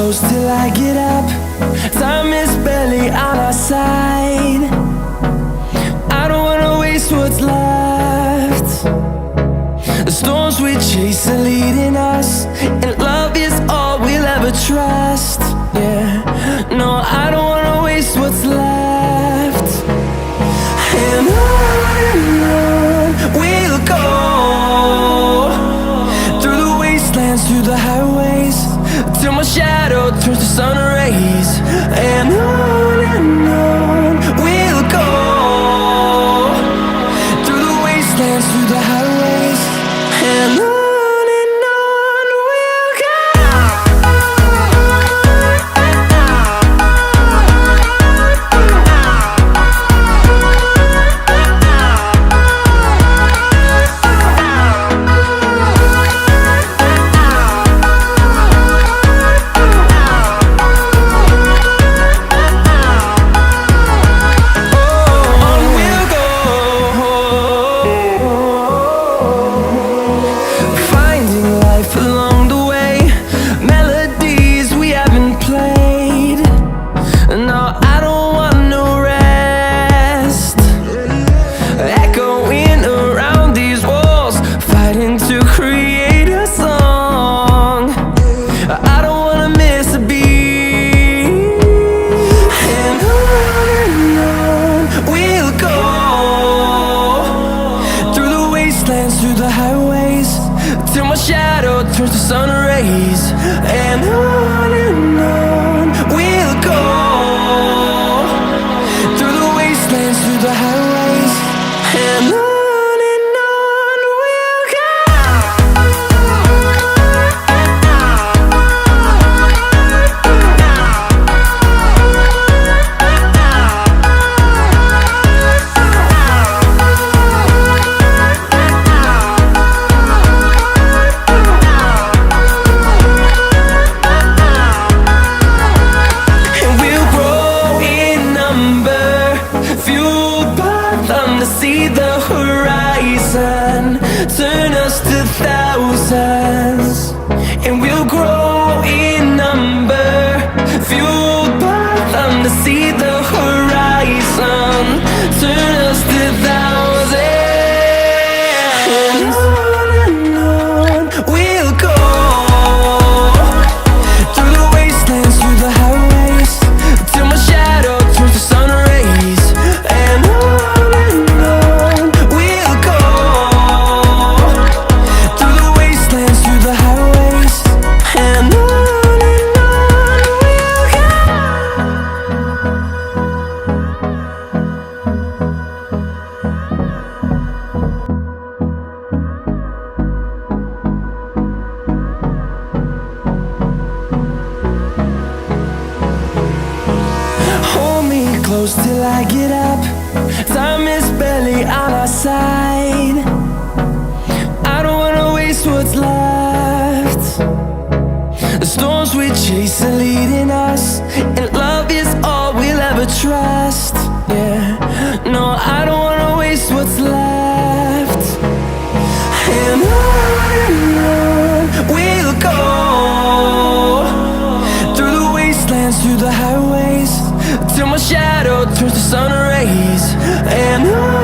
close till I get up. Time is barely on our side. I don't wanna waste what's left. The storms we chase are leading us, and love is all we'll ever trust. Yeah, no, I don't wanna waste what's left. And on we'll go, through the wastelands, through the highways, till my shadow turns to sun rays. And on we'll go, through the wastelands, through the highways, and on. Through the highways, till my shadow turns to sun rays. And on we'll go, through the wastelands, through the highways, and on we'll go. See the horizon turn us to thousands, and we'll grow in number, fueled by them to see the horizon turn us to thousands. And on we'll go, through the wastelands, through the highways, till my shadow turns to sun rays. And close till I get up. Time is barely on our side. I don't wanna waste what's left. The storms we chase are leading us, and love is all we'll ever trust. Yeah, no, I don't wanna waste what's left. And on we'll go, through the wastelands, through the highways, till my shadow turns to sun rays. And on